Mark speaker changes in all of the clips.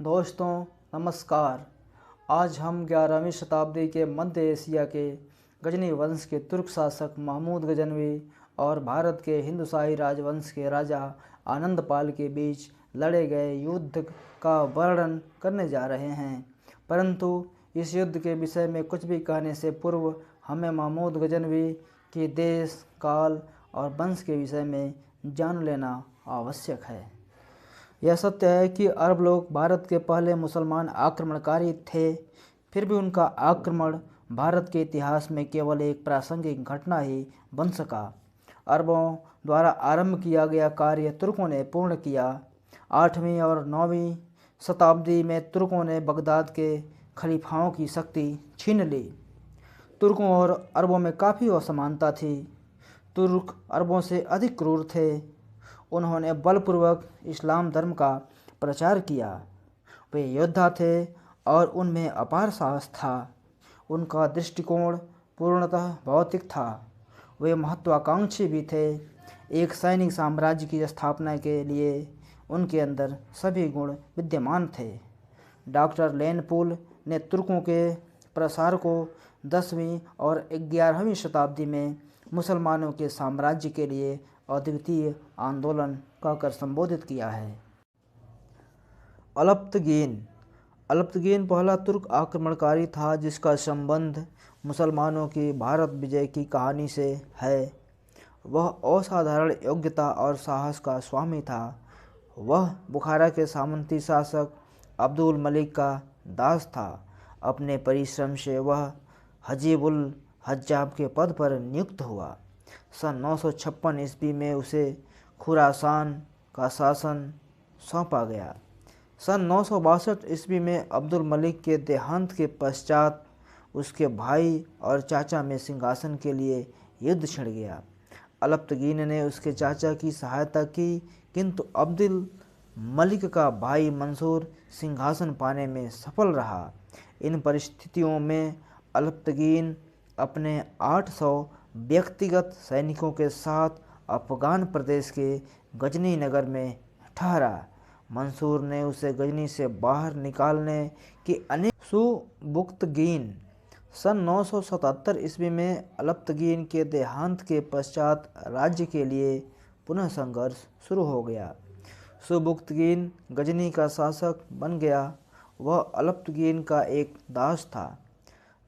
Speaker 1: दोस्तों नमस्कार। आज हम 11वीं शताब्दी के मध्य एशिया के गजनी वंश के तुर्क शासक महमूद गजनवी और भारत के हिंदुशाही राजवंश के राजा आनंदपाल के बीच लड़े गए युद्ध का वर्णन करने जा रहे हैं। परंतु इस युद्ध के विषय में कुछ भी कहने से पूर्व हमें महमूद गजनवी के देश, काल और वंश के विषय में जान लेना आवश्यक है। यह सत्य है कि अरब लोग भारत के पहले मुसलमान आक्रमणकारी थे, फिर भी उनका आक्रमण भारत के इतिहास में केवल एक प्रासंगिक घटना ही बन सका। अरबों द्वारा आरंभ किया गया कार्य तुर्कों ने पूर्ण किया। 8वीं और 9वीं शताब्दी में तुर्कों ने बगदाद के खलीफाओं की शक्ति छीन ली। तुर्कों और अरबों में काफ़ी असमानता थी। तुर्क अरबों से अधिक क्रूर थे। उन्होंने बलपूर्वक इस्लाम धर्म का प्रचार किया। वे योद्धा थे और उनमें अपार साहस था। उनका दृष्टिकोण पूर्णतः भौतिक था। वे महत्वाकांक्षी भी थे। एक सैनिक साम्राज्य की स्थापना के लिए उनके अंदर सभी गुण विद्यमान थे। डॉक्टर लेनपूल ने तुर्कों के प्रसार को 10वीं और 11वीं शताब्दी में मुसलमानों के साम्राज्य के लिए अद्वितीय आंदोलन कहकर संबोधित किया है। अल्पतगीन पहला तुर्क आक्रमणकारी था जिसका संबंध मुसलमानों की भारत विजय की कहानी से है। वह असाधारण योग्यता और साहस का स्वामी था। वह बुखारा के सामंती शासक अब्दुल मलिक का दास था। अपने परिश्रम से वह हजीबुल हज्जाब के पद पर नियुक्त हुआ। सन 956 ईस्वी में उसे खुरासान का शासन सौंपा गया। सन 962 ईस्वी में अब्दुल मलिक के देहांत के पश्चात उसके भाई और चाचा में सिंहासन के लिए युद्ध छिड़ गया। अल्पतगीन ने उसके चाचा की सहायता की, किंतु अब्दुल मलिक का भाई मंसूर सिंहासन पाने में सफल रहा। इन परिस्थितियों में अल्पतगीन अपने 800 व्यक्तिगत सैनिकों के साथ अफगान प्रदेश के गजनी नगर में ठहरा। मंसूर ने उसे गजनी से बाहर निकालने की अनेक सुबुक्तगीन सन 977 ईस्वी में अल्पतगीन के देहांत के पश्चात राज्य के लिए पुनः संघर्ष शुरू हो गया। सुबुक्तगीन गजनी का शासक बन गया। वह अल्पतगीन का एक दास था।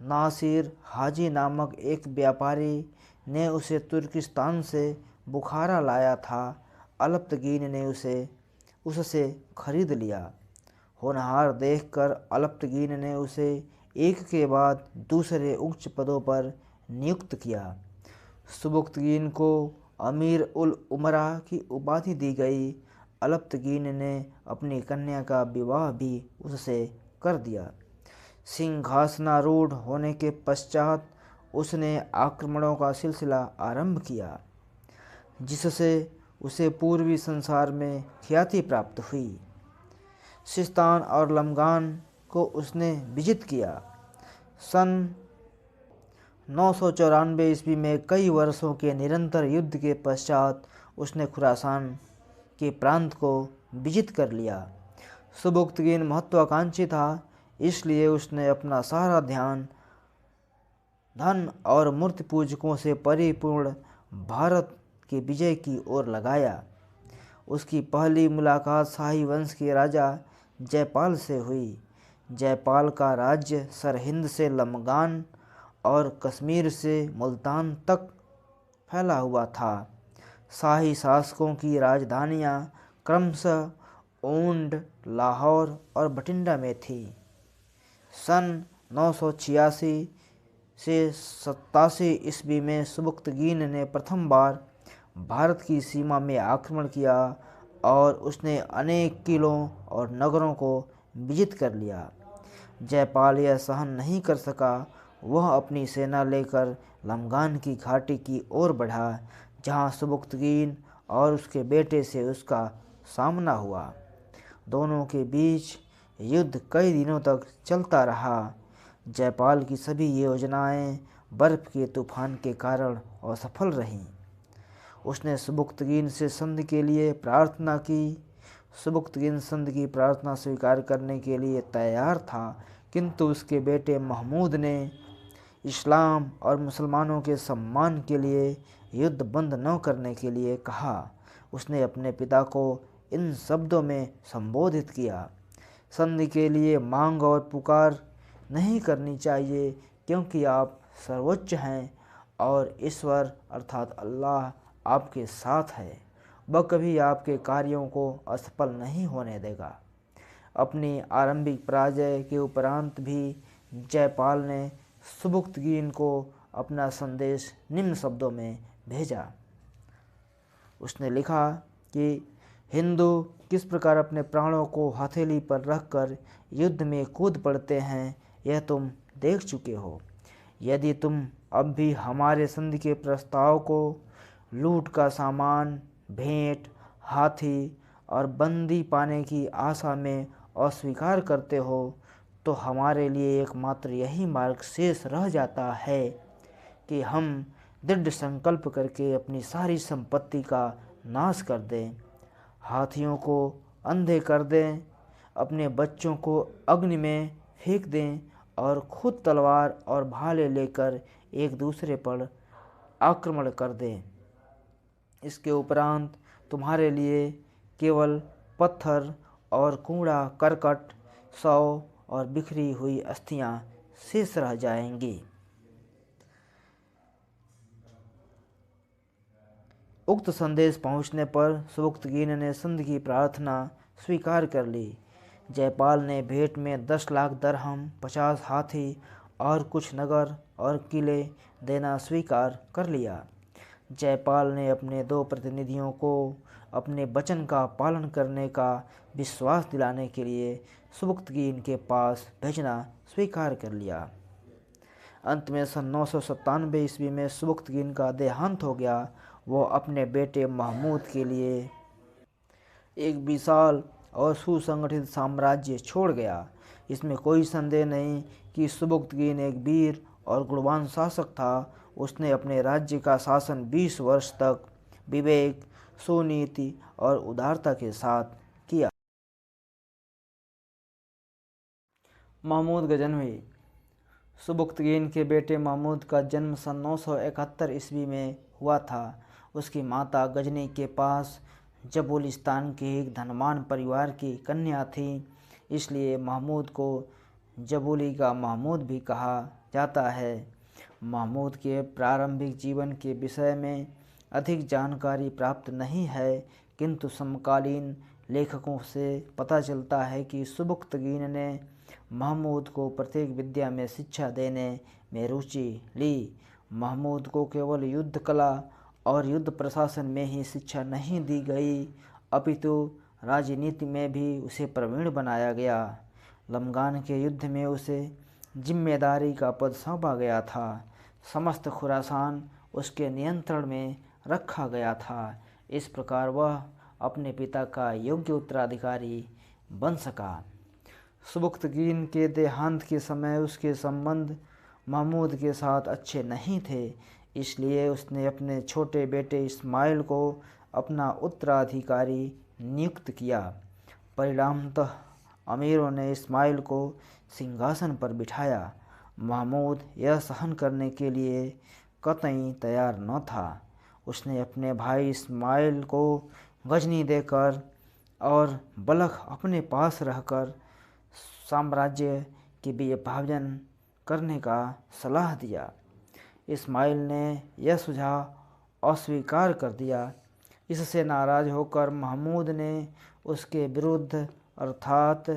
Speaker 1: नासिर हाजी नामक एक व्यापारी ने उसे तुर्किस्तान से बुखारा लाया था। अल्पतगीन ने उससे खरीद लिया। होनहार देखकर अल्पतगीन ने उसे एक के बाद दूसरे उच्च पदों पर नियुक्त किया। सुबुक्तगीन को अमीर उल उमरा की उपाधि दी गई। अल्पतगीन ने अपनी कन्या का विवाह भी उससे कर दिया। सिंहासनारूढ़ होने के पश्चात उसने आक्रमणों का सिलसिला आरंभ किया, जिससे उसे पूर्वी संसार में ख्याति प्राप्त हुई। सिस्तान और लमगान को उसने विजित किया। सन 994 ईस्वी में कई वर्षों के निरंतर युद्ध के पश्चात उसने खुरासान के प्रांत को विजित कर लिया। सुबुक्तगीन महत्वाकांक्षी था, इसलिए उसने अपना सारा ध्यान धन और मूर्ति पूजकों से परिपूर्ण भारत के विजय की ओर लगाया। उसकी पहली मुलाकात शाही वंश के राजा जयपाल से हुई। जयपाल का राज्य सरहिंद से लमगान और कश्मीर से मुल्तान तक फैला हुआ था। शाही शासकों की राजधानियाँ क्रमशः ऊंड, लाहौर और बठिंडा में थी। सन 986 से 87 ईस्वी में सुबुक्तगीन ने प्रथम बार भारत की सीमा में आक्रमण किया और उसने अनेक किलों और नगरों को विजित कर लिया। जयपाल यह सहन नहीं कर सका। वह अपनी सेना लेकर लमगान की घाटी की ओर बढ़ा, जहां सुबुक्तगीन और उसके बेटे से उसका सामना हुआ। दोनों के बीच युद्ध कई दिनों तक चलता रहा। जयपाल की सभी योजनाएं बर्फ के तूफान के कारण असफल रहीं। उसने सुबुक्तगीन से संधि के लिए प्रार्थना की। सुबुक्तगीन संध की प्रार्थना स्वीकार करने के लिए तैयार था, किंतु उसके बेटे महमूद ने इस्लाम और मुसलमानों के सम्मान के लिए युद्ध बंद न करने के लिए कहा। उसने अपने पिता को इन शब्दों में संबोधित किया, संधि के लिए मांग और पुकार नहीं करनी चाहिए, क्योंकि आप सर्वोच्च हैं और ईश्वर अर्थात अल्लाह आपके साथ है। वह कभी आपके कार्यों को असफल नहीं होने देगा। अपनी आरंभिक पराजय के उपरांत भी जयपाल ने सुबुक्तगीन को अपना संदेश निम्न शब्दों में भेजा। उसने लिखा कि हिंदू किस प्रकार अपने प्राणों को हथेली पर रखकर युद्ध में कूद पड़ते हैं, यह तुम देख चुके हो। यदि तुम अब भी हमारे संधि के प्रस्ताव को लूट का सामान, भेंट, हाथी और बंदी पाने की आशा में अस्वीकार करते हो, तो हमारे लिए एकमात्र यही मार्ग शेष रह जाता है कि हम दृढ़ संकल्प करके अपनी सारी संपत्ति का नाश कर दें, हाथियों को अंधे कर दें, अपने बच्चों को अग्नि में फेंक दें और खुद तलवार और भाले लेकर एक दूसरे पर आक्रमण कर दें। इसके उपरांत तुम्हारे लिए केवल पत्थर और कूड़ा करकट, शव और बिखरी हुई अस्थियां शेष रह जाएंगी। उक्त संदेश पहुंचने पर सुबुक्तगीन ने संधि की प्रार्थना स्वीकार कर ली। जयपाल ने भेंट में 10 लाख दरहम, 50 हाथी और कुछ नगर और किले देना स्वीकार कर लिया। जयपाल ने अपने 2 प्रतिनिधियों को अपने वचन का पालन करने का विश्वास दिलाने के लिए सुबुक्तगीन के पास भेजना स्वीकार कर लिया। अंत में सन 997 ईस्वी में सुबुक्तगीन का देहांत हो गया। वो अपने बेटे महमूद के लिए एक विशाल और सुसंगठित साम्राज्य छोड़ गया। इसमें कोई संदेह नहीं कि सुबुक्तगीन एक वीर और गुणवान शासक था। उसने अपने राज्य का शासन 20 वर्ष तक विवेक, सुनीति और उदारता के साथ किया। महमूद गजनवी। सुबुक्तगीन के बेटे महमूद का जन्म सन 971 ईस्वी में हुआ था। उसकी माता गजनी के पास जबुलिस्तान के एक धनवान परिवार की कन्या थी, इसलिए महमूद को जबुली का महमूद भी कहा जाता है। महमूद के प्रारंभिक जीवन के विषय में अधिक जानकारी प्राप्त नहीं है, किंतु समकालीन लेखकों से पता चलता है कि सुबुक्तगीन ने महमूद को प्रत्येक विद्या में शिक्षा देने में रुचि ली। महमूद को केवल युद्ध कला और युद्ध प्रशासन में ही शिक्षा नहीं दी गई, अपितु राजनीति में भी उसे प्रवीण बनाया गया। लमगान के युद्ध में उसे जिम्मेदारी का पद सौंपा गया था। समस्त खुरासान उसके नियंत्रण में रखा गया था। इस प्रकार वह अपने पिता का योग्य उत्तराधिकारी बन सका। सुबुक्तगीन के देहांत के समय उसके संबंध महमूद के साथ अच्छे नहीं थे, इसलिए उसने अपने छोटे बेटे इस्माइल को अपना उत्तराधिकारी नियुक्त किया। परिणामतः अमीरों ने इस्माइल को सिंहासन पर बिठाया। महमूद यह सहन करने के लिए कतई तैयार न था। उसने अपने भाई इस्माइल को गजनी देकर और बलख अपने पास रहकर साम्राज्य के विभाजन करने का सलाह दिया। इस्माइल ने यह सुझाव अस्वीकार कर दिया। इससे नाराज होकर महमूद ने उसके विरुद्ध अर्थात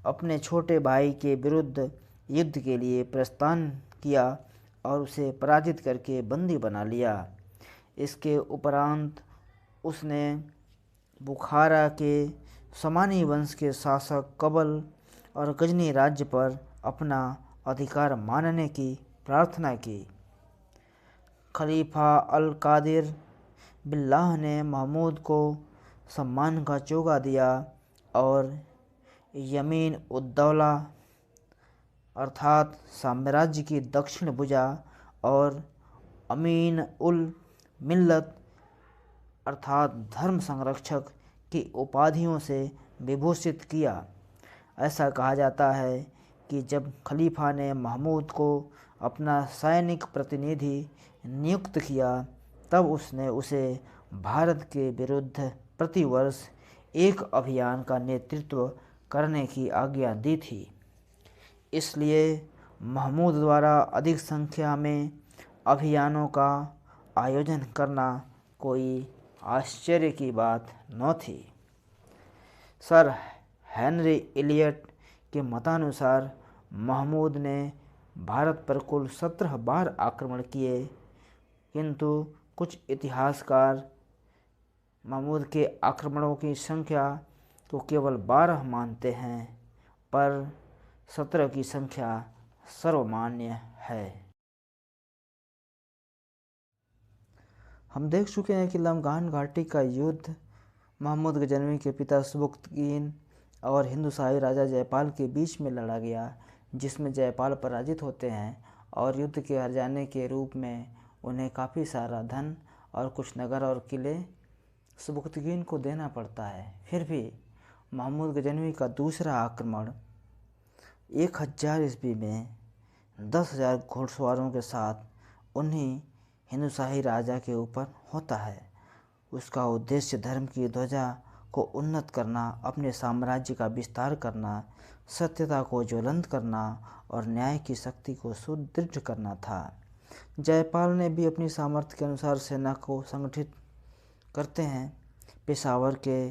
Speaker 1: अपने छोटे भाई के विरुद्ध युद्ध के लिए प्रस्थान किया और उसे पराजित करके बंदी बना लिया। इसके उपरांत उसने बुखारा के समानी वंश के शासक कबल और गजनी राज्य पर अपना अधिकार मानने की प्रार्थना की। खलीफा अल कादिर बिल्लाह ने महमूद को सम्मान का चोगा दिया और यमीन उद्दौला अर्थात साम्राज्य की दक्षिण भुजा और अमीन उल मिल्लत अर्थात धर्म संरक्षक की उपाधियों से विभूषित किया। ऐसा कहा जाता है कि जब खलीफा ने महमूद को अपना सैनिक प्रतिनिधि नियुक्त किया तब उसने उसे भारत के विरुद्ध प्रतिवर्ष एक अभियान का नेतृत्व करने की आज्ञा दी थी। इसलिए महमूद द्वारा अधिक संख्या में अभियानों का आयोजन करना कोई आश्चर्य की बात न थी। सर हेनरी इलियट के मतानुसार महमूद ने भारत पर कुल 17 बार आक्रमण किए, किंतु कुछ इतिहासकार महमूद के आक्रमणों की संख्या को केवल 12 मानते हैं, पर 17 की संख्या सर्वमान्य है। हम देख चुके हैं कि लमगान घाटी का युद्ध महमूद गजनवी के पिता सुबुक्तगीन और हिंदू शाही राजा जयपाल के बीच में लड़ा गया, जिसमें जयपाल पराजित होते हैं और युद्ध के हार जाने के रूप में उन्हें काफ़ी सारा धन और कुछ नगर और किले सुबुक्तगीन को देना पड़ता है। फिर भी महमूद गजनवी का दूसरा आक्रमण 1000 ईस्वी में 10,000 घुड़सवारों के साथ उन्हीं हिंदू शाही राजा के ऊपर होता है। उसका उद्देश्य धर्म की ध्वजा को उन्नत करना, अपने साम्राज्य का विस्तार करना, सत्यता को ज्वलंत करना और न्याय की शक्ति को सुदृढ़ करना था। जयपाल ने भी अपनी सामर्थ्य के अनुसार सेना को संगठित करते हैं। पेशावर के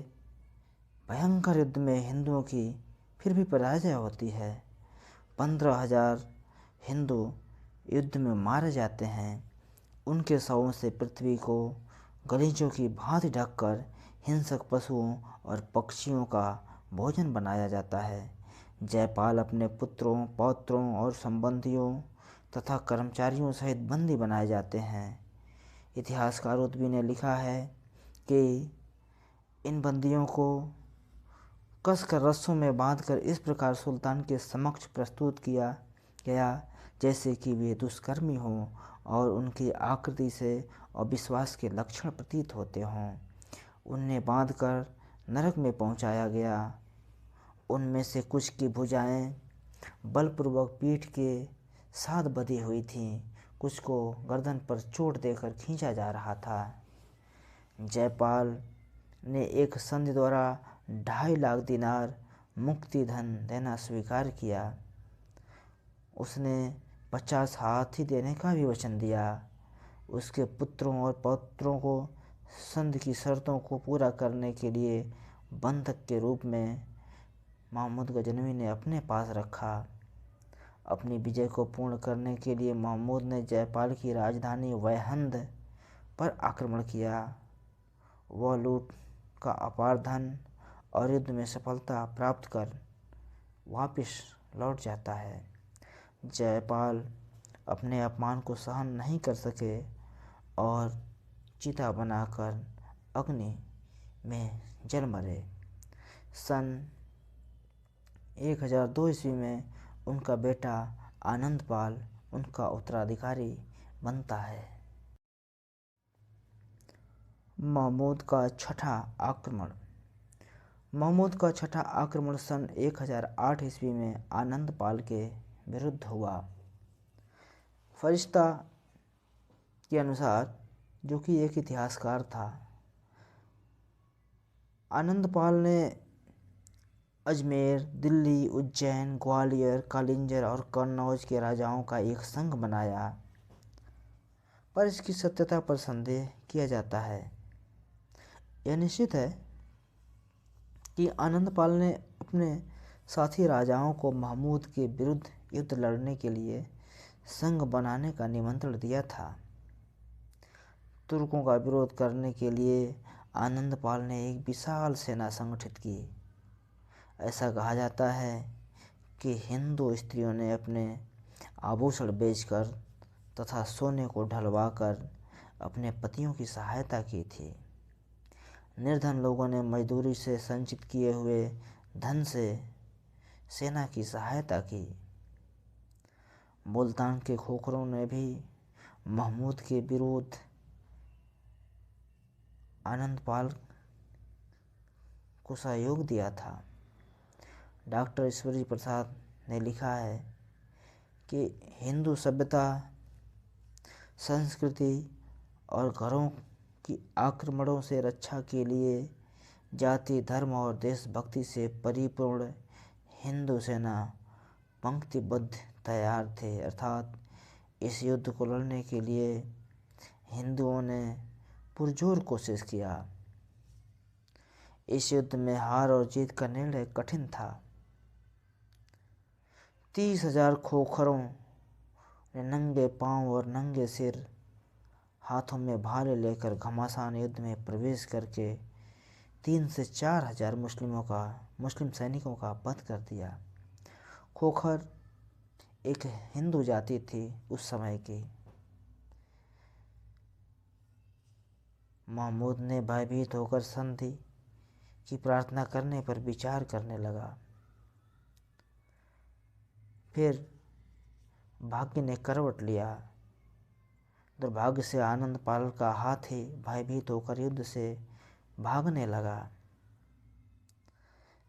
Speaker 1: भयंकर युद्ध में हिंदुओं की फिर भी पराजय होती है। 15,000 हिंदू युद्ध में मारे जाते हैं। उनके शवों से पृथ्वी को गलीचों की भांति ढककर हिंसक पशुओं और पक्षियों का भोजन बनाया जाता है। जयपाल अपने पुत्रों, पौत्रों और संबंधियों तथा कर्मचारियों सहित बंदी बनाए जाते हैं। इतिहासकार उतबी ने लिखा है कि इन बंदियों को कसकर रस्सों में बांधकर इस प्रकार सुल्तान के समक्ष प्रस्तुत किया गया जैसे कि वे दुष्कर्मी हों और उनकी आकृति से अविश्वास के लक्षण प्रतीत होते हों। उन्हें बांधकर नरक में पहुंचाया गया। उनमें से कुछ की भुजाएं बलपूर्वक पीठ के साथ बंधी हुई थीं, कुछ को गर्दन पर चोट देकर खींचा जा रहा था। जयपाल ने एक संधि द्वारा 2.5 लाख दिनार मुक्ति धन देना स्वीकार किया। उसने 50 हाथी देने का भी वचन दिया। उसके पुत्रों और पौत्रों को संधि की शर्तों को पूरा करने के लिए बंधक के रूप में महमूद गजनवी ने अपने पास रखा। अपनी विजय को पूर्ण करने के लिए महमूद ने जयपाल की राजधानी वहंद पर आक्रमण किया। वह लूट का अपार धन और युद्ध में सफलता प्राप्त कर वापस लौट जाता है। जयपाल अपने अपमान को सहन नहीं कर सके और चिता बनाकर अग्नि में जल मरे। सन 1002 ईस्वी में उनका बेटा आनंदपाल उनका उत्तराधिकारी बनता है। महमूद का छठा आक्रमण। महमूद का छठा आक्रमण सन 1008 ईस्वी में आनंदपाल के विरुद्ध हुआ। फरिश्ता के अनुसार, जो कि एक इतिहासकार था, आनंदपाल ने अजमेर, दिल्ली, उज्जैन, ग्वालियर, कालिंजर और कन्नौज के राजाओं का एक संघ बनाया, पर इसकी सत्यता पर संदेह किया जाता है। यह निश्चित है कि आनंदपाल ने अपने साथी राजाओं को महमूद के विरुद्ध युद्ध लड़ने के लिए संघ बनाने का निमंत्रण दिया था। तुर्कों का विरोध करने के लिए आनंदपाल ने एक विशाल सेना संगठित की। ऐसा कहा जाता है कि हिंदू स्त्रियों ने अपने आभूषण बेचकर तथा सोने को ढलवाकर अपने पतियों की सहायता की थी। निर्धन लोगों ने मजदूरी से संचित किए हुए धन से सेना की सहायता की। मुल्तान के खोखरों ने भी महमूद के विरुद्ध आनंदपाल को सहयोग दिया था। डॉक्टर ईश्वरी प्रसाद ने लिखा है कि हिंदू सभ्यता, संस्कृति और घरों की आक्रमणों से रक्षा के लिए जाति, धर्म और देशभक्ति से परिपूर्ण हिंदू सेना पंक्तिबद्ध तैयार थे। अर्थात इस युद्ध को लड़ने के लिए हिंदुओं ने पुरजोर कोशिश किया। इस युद्ध में हार और जीत का निर्णय कठिन था। 30,000 खोखरों ने नंगे पांव और नंगे सिर, हाथों में भाले लेकर घमासान युद्ध में प्रवेश करके 3 से 4 हजार मुस्लिम सैनिकों का वध कर दिया। खोखर एक हिंदू जाति थी उस समय की। महमूद ने भयभीत होकर संधि की प्रार्थना करने पर विचार करने लगा। फिर भाग्य ने करवट लिया। दुर्भाग्य से आनंदपाल का हाथी भयभीत होकर युद्ध से भागने लगा।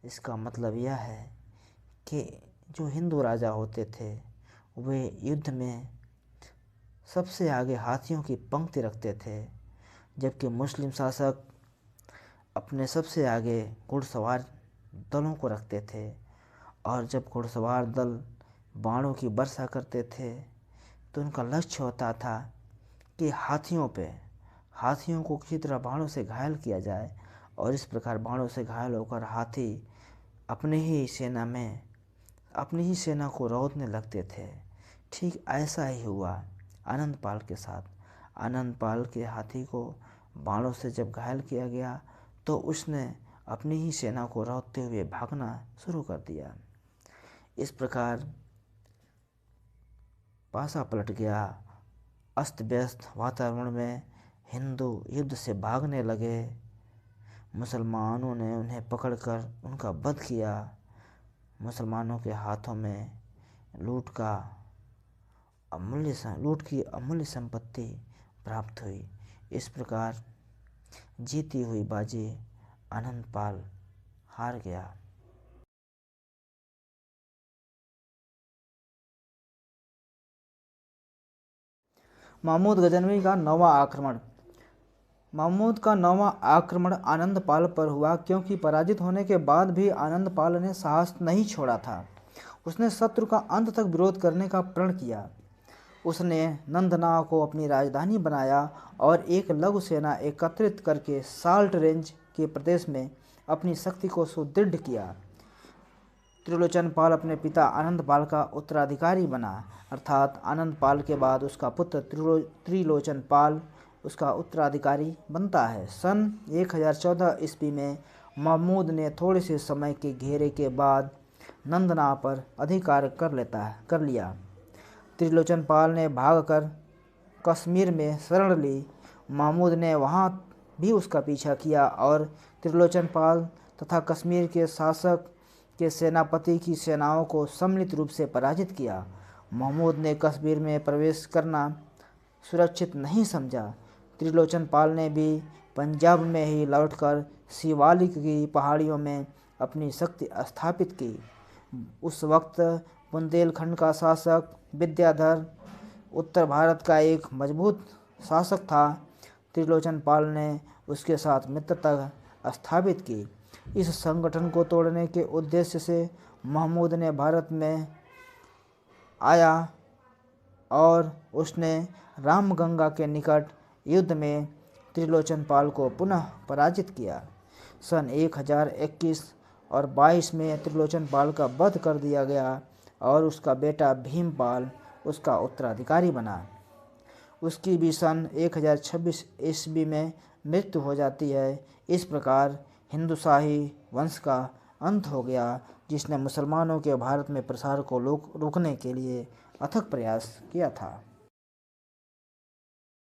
Speaker 1: इसका मतलब यह है कि जो हिंदू राजा होते थे वे युद्ध में सबसे आगे हाथियों की पंक्ति रखते थे, जबकि मुस्लिम शासक अपने सबसे आगे घुड़सवार दलों को रखते थे। और जब घुड़सवार दल बाणों की वर्षा करते थे तो उनका लक्ष्य होता था कि हाथियों को किसी तरह बाणों से घायल किया जाए, और इस प्रकार बाणों से घायल होकर हाथी अपनी ही सेना को रौंदने लगते थे। ठीक ऐसा ही हुआ आनंदपाल के साथ। आनंदपाल के हाथी को बाणों से जब घायल किया गया तो उसने अपनी ही सेना को रौंदते हुए भागना शुरू कर दिया। इस प्रकार पासा पलट गया। अस्त व्यस्त वातावरण में हिंदू युद्ध से भागने लगे। मुसलमानों ने उन्हें पकड़कर उनका वध किया। मुसलमानों के हाथों में लूट की अमूल्य संपत्ति प्राप्त हुई। इस प्रकार जीती हुई बाजी आनंदपाल हार गया। महमूद गजनवी का 9वां आक्रमण। महमूद का 9वां आक्रमण आनंदपाल पर हुआ, क्योंकि पराजित होने के बाद भी आनंदपाल ने साहस नहीं छोड़ा था। उसने शत्रु का अंत तक विरोध करने का प्रण किया। उसने नंदनाव को अपनी राजधानी बनाया और एक लघु सेना एकत्रित करके साल्ट रेंज के प्रदेश में अपनी शक्ति को सुदृढ़ किया। त्रिलोचनपाल अपने पिता आनंदपाल का उत्तराधिकारी बना, अर्थात आनंदपाल के बाद उसका पुत्र त्रिलोचनपाल उसका उत्तराधिकारी बनता है। सन 1014 ईस्वी में महमूद ने थोड़े से समय के घेरे के बाद नंदनाव पर अधिकार कर लिया। त्रिलोचनपाल ने भागकर कश्मीर में शरण ली। महमूद ने वहां भी उसका पीछा किया और त्रिलोचनपाल तथा कश्मीर के शासक के सेनापति की सेनाओं को सम्मिलित रूप से पराजित किया। महमूद ने कश्मीर में प्रवेश करना सुरक्षित नहीं समझा। त्रिलोचनपाल ने भी पंजाब में ही लौटकर शिवालिक की पहाड़ियों में अपनी शक्ति स्थापित की। उस वक्त बुंदेलखंड का शासक विद्याधर उत्तर भारत का एक मजबूत शासक था। त्रिलोचनपाल ने उसके साथ मित्रता स्थापित की। इस संगठन को तोड़ने के उद्देश्य से महमूद ने भारत में आया और उसने रामगंगा के निकट युद्ध में त्रिलोचनपाल को पुनः पराजित किया। सन 1021 और 22 में त्रिलोचनपाल का वध कर दिया गया और उसका बेटा भीमपाल उसका उत्तराधिकारी बना। उसकी भी सन 1026 ईस्वी में मृत्यु हो जाती है। इस प्रकार हिंदुशाही वंश का अंत हो गया, जिसने मुसलमानों के भारत में प्रसार को रोकने के लिए अथक प्रयास किया था।